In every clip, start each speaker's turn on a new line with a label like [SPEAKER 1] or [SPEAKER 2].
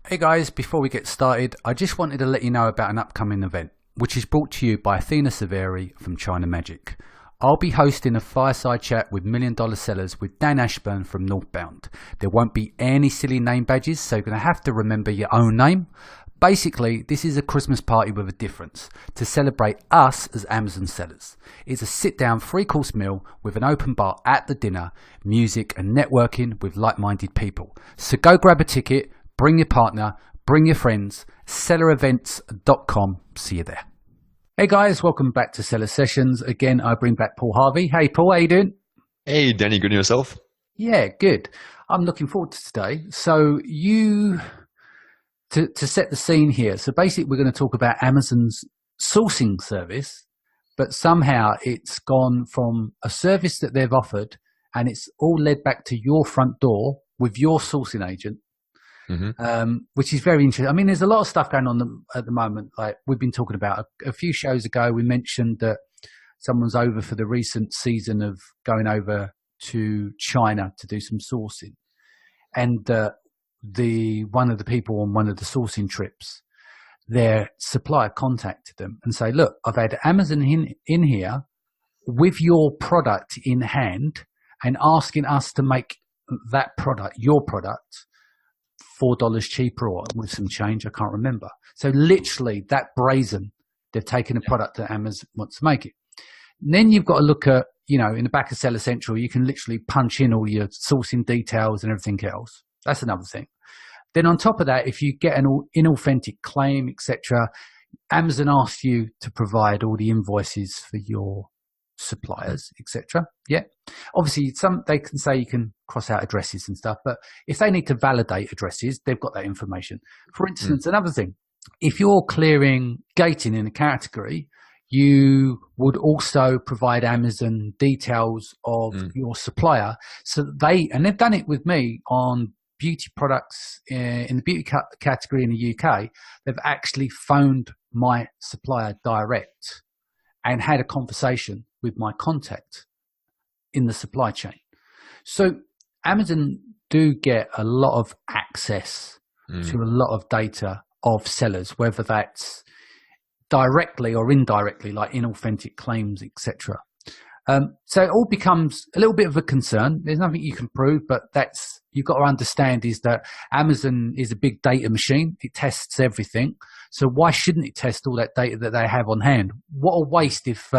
[SPEAKER 1] Hey guys, before we get started, I just wanted to let you know about an upcoming event, which is brought to you by Athena Severi from China Magic. I'll be hosting a fireside chat with $1 Million Sellers with Dan Ashburn from Northbound. There won't be any silly name badges, so you're going to have to remember your own name. Basically, this is a Christmas party with a difference, to celebrate us as Amazon sellers. It's a sit-down three-course meal with an open bar at the dinner, music and networking with like-minded people. So go grab a ticket. Bring your partner, bring your friends, sellerevents.com. See you there. Hey guys, welcome back to Seller Sessions. Again, I bring back Paul Harvey. Hey Paul, how you doing?
[SPEAKER 2] Hey Danny, good on yourself?
[SPEAKER 1] Yeah, good. I'm looking forward to today. So to set the scene here. So basically we're going to talk about Amazon's sourcing service, but somehow it's gone from a service that they've offered and it's all led back to your front door with your sourcing agent. Which is very interesting. I mean, there's a lot of stuff going on at the moment. Like we've been talking about a few shows ago, we mentioned that someone's over for the recent season of going over to China to do some sourcing. And one of the people on one of the sourcing trips, their supplier contacted them and say, look, I've had Amazon in here with your product in hand and asking us to make that product, your product, $4 cheaper or with some change. I can't remember. So literally that brazen, they've taken a product that Amazon wants to make it. And then you've got to look at, in the back of Seller Central, you can literally punch in all your sourcing details and everything else. That's another thing. Then on top of that, if you get an inauthentic claim, etc., Amazon asks you to provide all the invoices for your suppliers, etc. Yeah. Obviously, they can say you can cross out addresses and stuff, but if they need to validate addresses, they've got that information. For instance, another thing, if you're clearing gating in a category, you would also provide Amazon details of your supplier. So they've done it with me on beauty products in the beauty category in the UK. They've actually phoned my supplier direct and had a conversation with my contact in the supply chain. So Amazon do get a lot of access to a lot of data of sellers, whether that's directly or indirectly, like inauthentic claims, etc. So it all becomes a little bit of a concern. There's nothing you can prove, but you've got to understand is that Amazon is a big data machine. It tests everything. So why shouldn't it test all that data that they have on hand? What a waste if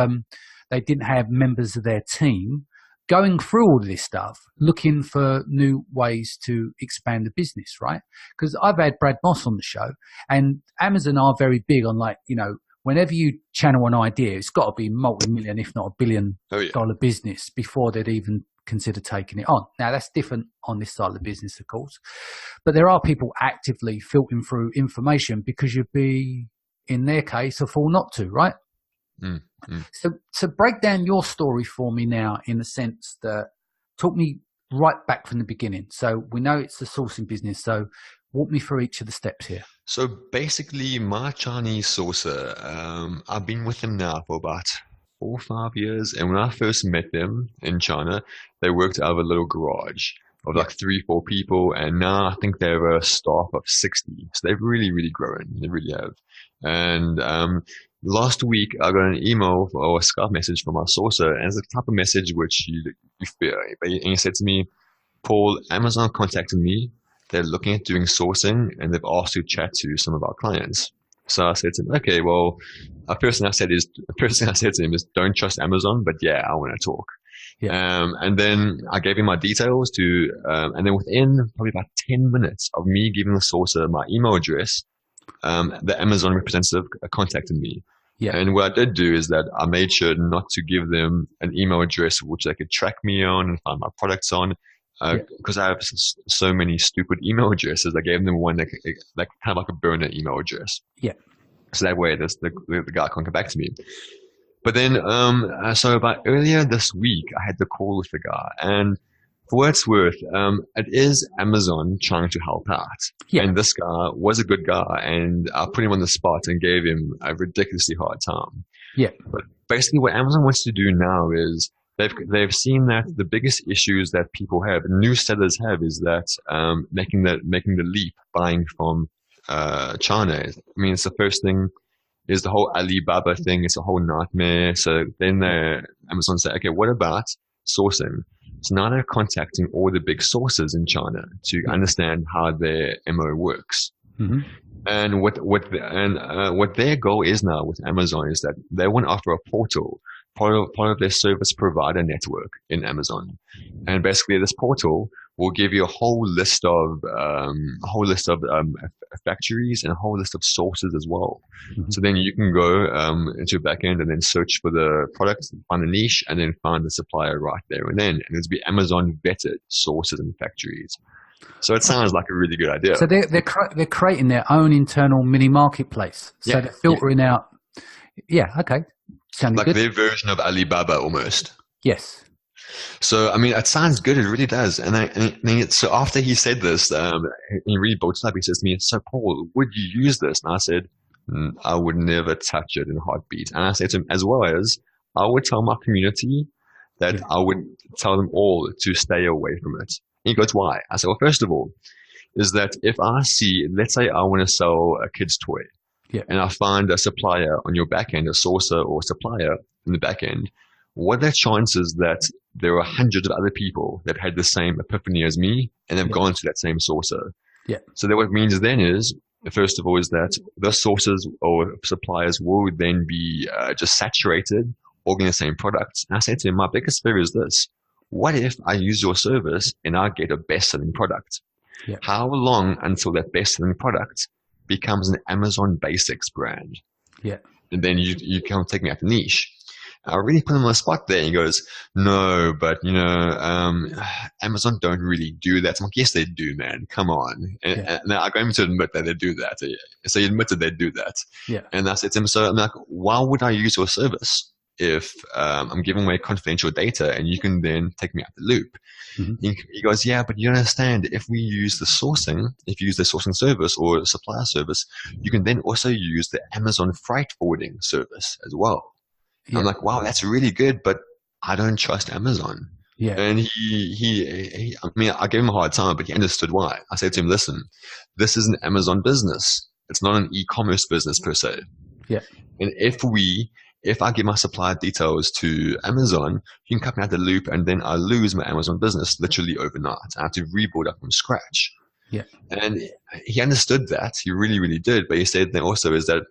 [SPEAKER 1] they didn't have members of their team going through all of this stuff, looking for new ways to expand the business, right? Because I've had Brad Moss on the show, and Amazon are very big on whenever you channel an idea, it's got to be multi-million, if not $1 billion business before they'd even consider taking it on. Now, that's different on this side of the business, of course. But there are people actively filtering through information because you'd be, in their case, a fool not to, right? So break down your story for me now in the sense that talk me right back from the beginning. So we know it's a sourcing business. So walk me through each of the steps here.
[SPEAKER 2] So basically, my Chinese sourcer, I've been with them now for about 4 or 5 years. And when I first met them in China, they worked out of a little garage of like 3-4 people. And now I think they're a staff of 60. So they've really, really grown. They really have. And last week, I got an email or a Skype message from my sourcer. And it's the type of message which you fear. And he said to me, Paul, Amazon contacted me. They're looking at doing sourcing and they've asked to chat to some of our clients. So I said to him, okay, well, the first thing I said to him is don't trust Amazon, but yeah, I want to talk. Yeah. And then I gave him my details and then within probably about 10 minutes of me giving the sourcer my email address, the Amazon representative contacted me. Yeah. And what I did do is that I made sure not to give them an email address which they could track me on and find my products on. Because I have so many stupid email addresses, I gave them one that kind of like a burner email address.
[SPEAKER 1] Yeah.
[SPEAKER 2] So that way, the guy can't come back to me. But then, so about earlier this week, I had the call with the guy, and for what it's worth, it is Amazon trying to help out. Yeah. And this guy was a good guy, and I put him on the spot and gave him a ridiculously hard time. Yeah. But basically, what Amazon wants to do now is they've seen that the biggest issues that people have, new sellers have, is that making the leap, buying from China. I mean, it's the first thing is the whole Alibaba thing. It's a whole nightmare. So then Amazon say, okay, what about sourcing? So now they're contacting all the big sources in China to understand how their MO works.
[SPEAKER 1] Mm-hmm.
[SPEAKER 2] And what their goal is now with Amazon is that they want to offer a portal, part of their service provider network in Amazon. And basically, this portal will give you a whole list of factories and a whole list of sources as well.
[SPEAKER 1] Mm-hmm.
[SPEAKER 2] So then you can go into your backend and then search for the product, find a niche, and then find the supplier right there and then. And it'll be Amazon vetted sources and factories. So it sounds like a really good idea.
[SPEAKER 1] So they're creating their own internal mini marketplace. So they're filtering out. Yeah. Okay. Sounding
[SPEAKER 2] like
[SPEAKER 1] good.
[SPEAKER 2] Their version of Alibaba almost.
[SPEAKER 1] Yes.
[SPEAKER 2] So I mean, it sounds good. It really does. So after he said this, he really brought it up. He says to me, "So Paul, would you use this?" And I said, "I would never touch it in a heartbeat." And I said to him, as well as I would tell my community that I would tell them all to stay away from it. And he goes, "Why?" I said, "Well, first of all, is that if I see, let's say I want to sell a kid's toy, and I find a supplier on your back end, a sourcer or a supplier in the back end, what are the chances that there are hundreds of other people that had the same epiphany as me and have gone to that same sourcer?" So that what it means then is, first of all, is that the sources or suppliers will then be just saturated, all getting the same products. And I said to him, my biggest fear is this: what if I use your service and I get a best-selling product? How long until that best-selling product becomes an Amazon Basics brand? And then you can't take me out the niche. I really put him on the spot there. He goes, "No, but Amazon don't really do that." I'm like, "Yes, they do, man. Come on." And now I got him to admit that they do that. So he admitted they do that. And I said to him, "So I'm like, why would I use your service if I'm giving away confidential data and you can then take me out the loop?" He goes, "Yeah, but you understand, if we use the sourcing service or supplier service, you can then also use the Amazon freight forwarding service as well." I'm like, "Wow, that's really good, but I don't trust Amazon." And he I mean, I gave him a hard time, but he understood why. I said to him, "Listen, this is an Amazon business. It's not an e-commerce business per se. And if I give my supplier details to Amazon, you can cut me out the loop, and then I lose my Amazon business literally overnight. I have to rebuild up from scratch." And he understood that. He really, really did. But he said then also is that,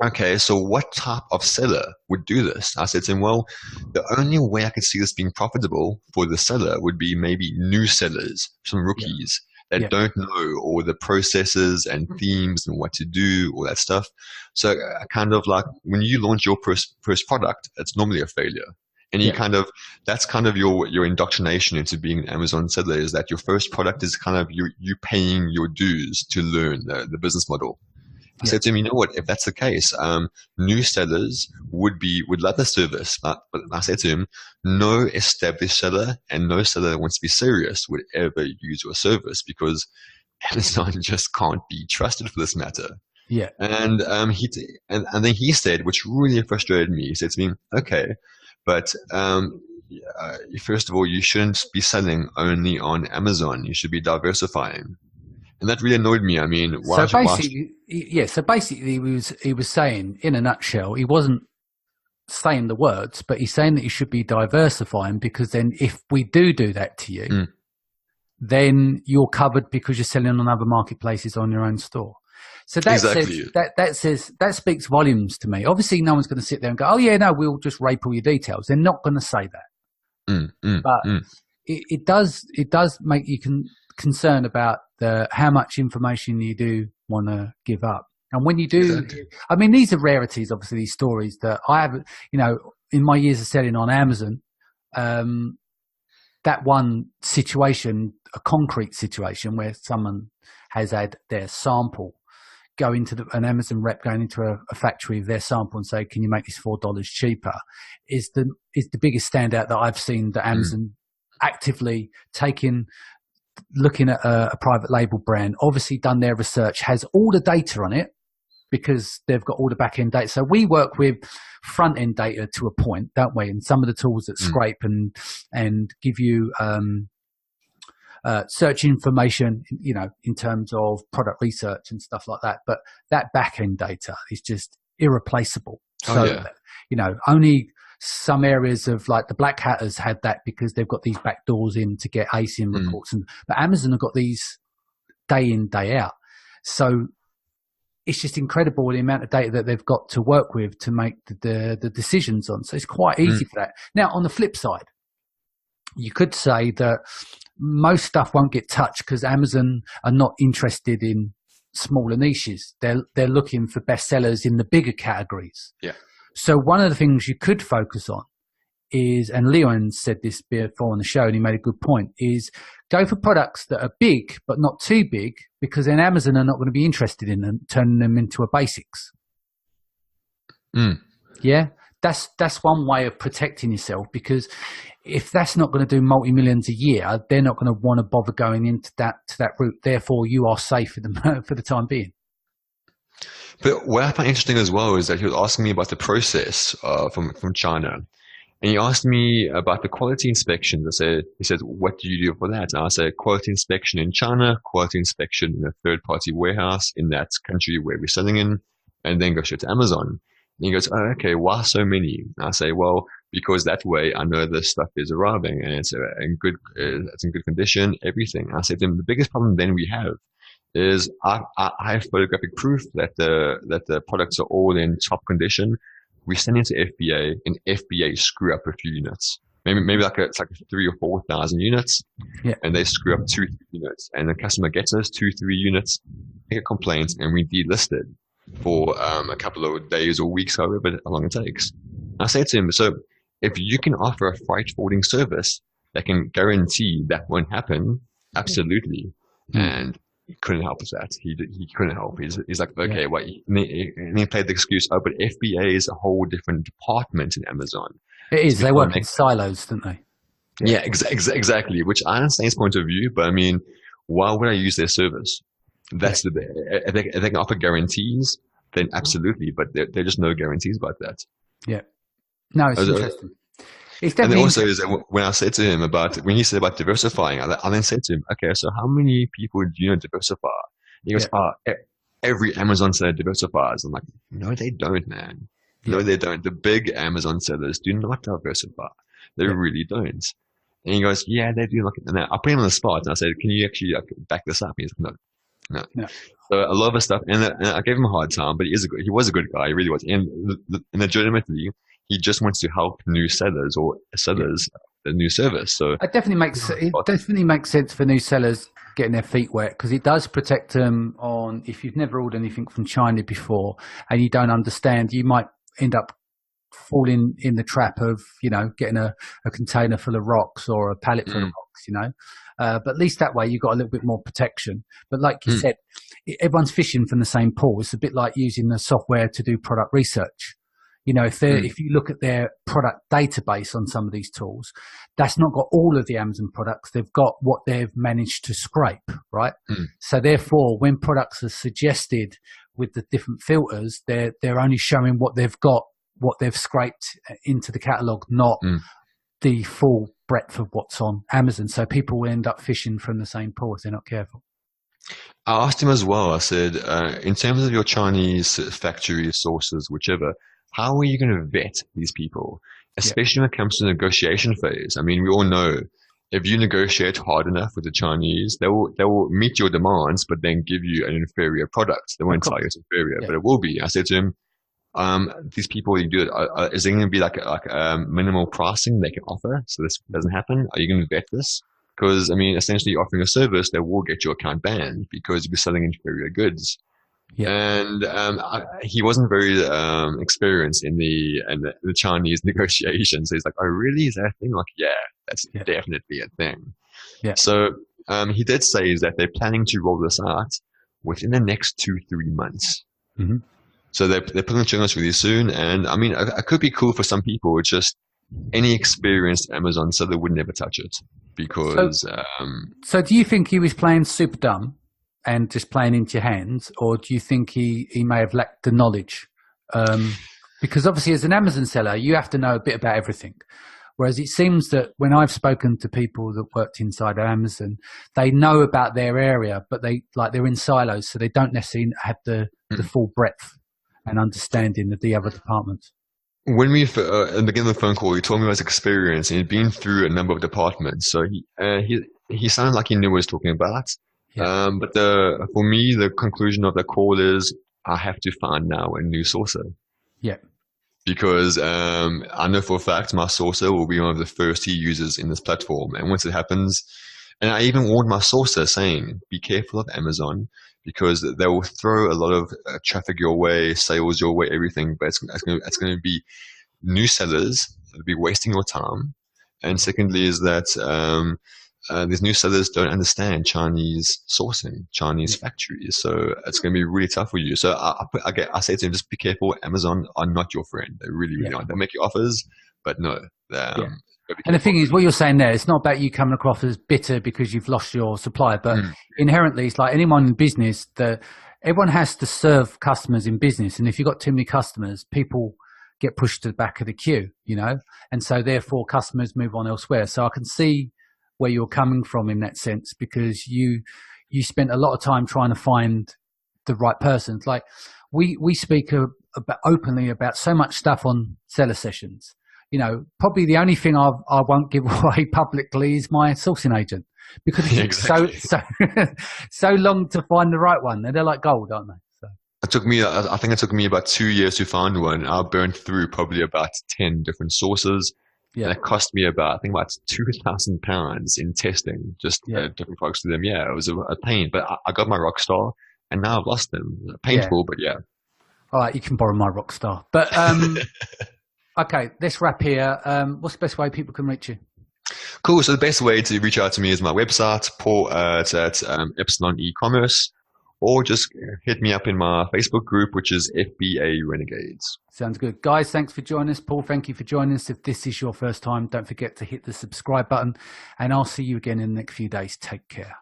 [SPEAKER 2] "Okay, so what type of seller would do this?" I said to him, "Well, the only way I could see this being profitable for the seller would be maybe new sellers, some rookies that don't know all the processes and themes and what to do, all that stuff. So kind of like when you launch your first product, it's normally a failure. And you that's kind of your indoctrination into being an Amazon seller, is that your first product is kind of you paying your dues to learn the business model." I said to him, "You know what? If that's the case, new sellers would love the service." But I said to him, "No established seller and no seller that wants to be serious would ever use your service, because Amazon just can't be trusted for this matter." And then he said, which really frustrated me, he said to me, "Okay, but first of all, you shouldn't be selling only on Amazon. You should be diversifying." And that really annoyed me. I mean,
[SPEAKER 1] so basically, he was saying, in a nutshell, he wasn't saying the words, but he's saying that you should be diversifying, because then if we do that to you, then you're covered because you're selling on other marketplaces on your own store. So that that speaks volumes to me. Obviously, no one's going to sit there and go, "Oh yeah, no, we'll just rape all your details." They're not going to say that. But it does make you concerned about how much information you do want to give up. And when you do, I mean, these are rarities, obviously, these stories that I have, in my years of selling on Amazon, that one situation, a concrete situation where someone has had their sample go into an Amazon rep going into a factory of their sample and say, "Can you make this $4 cheaper?" is the biggest standout that I've seen that Amazon actively looking at a private label brand, obviously done their research, has all the data on it because they've got all the back end data. So we work with front end data to a point, don't we? And some of the tools that scrape and give you search information, in terms of product research and stuff like that. But that back end data is just irreplaceable.
[SPEAKER 2] Oh,
[SPEAKER 1] So,
[SPEAKER 2] yeah.
[SPEAKER 1] only some areas of like the black hatters had that because they've got these back doors in to get ASIN reports, but Amazon have got these day in, day out. So it's just incredible the amount of data that they've got to work with to make the decisions on. So it's quite easy for that. Now, on the flip side, you could say that most stuff won't get touched because Amazon are not interested in smaller niches. They're looking for bestsellers in the bigger categories.
[SPEAKER 2] Yeah.
[SPEAKER 1] So one of the things you could focus on is, and Leon said this before on the show, and he made a good point, is go for products that are big but not too big, because then Amazon are not going to be interested in them, turning them into a basics. Yeah, that's one way of protecting yourself, because if that's not going to do multi-millions a year, they're not going to want to bother going into that route. Therefore, you are safe for the time being.
[SPEAKER 2] But what I find interesting as well is that he was asking me about the process from China. And he asked me about the quality inspections. He said, what do you do for that? And I said, quality inspection in China, quality inspection in a third-party warehouse in that country where we're selling in, and then go straight to Amazon. And he goes, oh, okay, why so many? And I say, well, because that way I know this stuff is arriving and it's in good condition, everything. And I said to him, the biggest problem then we have is I have photographic proof that the products are all in top condition. We send it to FBA, and FBA screw up a few units. Maybe it's like 3,000 or 4,000 units, and they screw up 2-3 units, and the customer gets us 2-3 units, make a complaint, and we delist it for a couple of days or weeks, however long it takes. I say to him, so if you can offer a freight forwarding service that can guarantee that won't happen, absolutely. And he couldn't help with that. He couldn't help. He's like, okay, well, and he played the excuse, oh, but FBA is a whole different department in Amazon.
[SPEAKER 1] It is. They work in silos, don't they?
[SPEAKER 2] Yeah, exactly. Which I understand his point of view, but I mean, why would I use their service? That's if they can offer guarantees, then absolutely. But there are just no guarantees about that.
[SPEAKER 1] Yeah. No, it's interesting. It's definitely.
[SPEAKER 2] And also, is when I said to him when he said about diversifying, I then said to him, okay, so how many people do you know diversify? He goes, every Amazon seller diversifies. I'm like, no, they don't, man. No, they don't. The big Amazon sellers do not diversify. They really don't. And he goes, yeah, they do. And I put him on the spot, and I said, can you actually back this up? He's like, no. So a lot of his stuff, and I gave him a hard time, but he was a good guy. He really was. And legitimately, he just wants to help new sellers the new service. So
[SPEAKER 1] it definitely makes sense for new sellers getting their feet wet, because it does protect them on, if you've never ordered anything from China before and you don't understand, you might end up falling in the trap of, getting a container full of rocks or a pallet full of rocks, but at least that way you've got a little bit more protection. But like you said, everyone's fishing from the same pool. It's a bit like using the software to do product research. If you look at their product database on some of these tools, that's not got all of the Amazon products. They've got what they've managed to scrape, right? So therefore, when products are suggested with the different filters, they're only showing what they've got, what they've scraped into the catalog, not the full breadth of what's on Amazon. So people will end up fishing from the same pool if they're not careful.
[SPEAKER 2] I asked him as well. I said, in terms of your Chinese factory sources, whichever, how are you going to vet these people, especially when it comes to the negotiation phase? I mean, we all know if you negotiate hard enough with the Chinese, they will meet your demands, but then give you an inferior product. They won't tell you it's inferior, but it will be. I said to him, these people, you do it. Is there going to be like minimal pricing they can offer so this doesn't happen? Are you going to vet this? Because I mean, essentially, offering a service that will get your account banned because you're selling inferior goods. Yeah. And he wasn't very experienced in the Chinese negotiations. So he's like, "Oh, really? Is that a thing?" Like, yeah, that's definitely a thing. Yeah. So he did say is that they're planning to roll this out within the next 2-3 months. So they're putting the channels really soon. And I mean, it could be cool for some people. It's just any experienced Amazon seller would never touch it because.
[SPEAKER 1] So do you think he was playing super dumb and just playing into your hands, or do you think he may have lacked the knowledge? Because obviously as an Amazon seller, you have to know a bit about everything. Whereas it seems that when I've spoken to people that worked inside Amazon, they know about their area, but they're in silos, so they don't necessarily have the full breadth and understanding of the other departments.
[SPEAKER 2] When we at the beginning of the phone call, he told me about his experience, and he'd been through a number of departments. So he sounded like he knew what he was talking about.
[SPEAKER 1] Yeah.
[SPEAKER 2] But for me, the conclusion of the call is I have to find now a new sourcer.
[SPEAKER 1] Yeah.
[SPEAKER 2] Because I know for a fact my sourcer will be one of the first users in this platform. And once it happens, and I even warned my sourcer saying, be careful of Amazon, because they will throw a lot of traffic your way, sales your way, everything. But it's going to be new sellers. They'll be wasting your time. And secondly is that these new sellers don't understand Chinese sourcing, Chinese factories. So it's going to be really tough for you. So I say to him, just be careful. Amazon are not your friend. They really, really aren't. They make you offers, but no.
[SPEAKER 1] And the thing is, what you're saying there, it's not about you coming across as bitter because you've lost your supplier, but inherently it's like anyone in business that everyone has to serve customers in business. And if you've got too many customers, people get pushed to the back of the queue, and so therefore customers move on elsewhere. So I can see where you're coming from in that sense, because you spent a lot of time trying to find the right person. Like we speak openly about so much stuff on seller sessions. Probably the only thing I won't give away publicly is my sourcing agent, because it's so long to find the right one. And they're like gold, aren't they? So.
[SPEAKER 2] I think it took me about 2 years to find one. I burned through probably about 10 different sources. Yeah. And it cost me about £2,000 in testing, just different products to them. Yeah, it was a pain, but I got my Rockstar, and now I've lost them. Painful, but yeah.
[SPEAKER 1] All right, you can borrow my Rockstar. But okay, let's wrap here. What's the best way people can reach you?
[SPEAKER 2] Cool. So the best way to reach out to me is my website, Paul at Epsilon e-commerce, or just hit me up in my Facebook group, which is FBA Renegades.
[SPEAKER 1] Sounds good. Guys, thanks for joining us. Paul, thank you for joining us. If this is your first time, don't forget to hit the subscribe button, and I'll see you again in the next few days. Take care.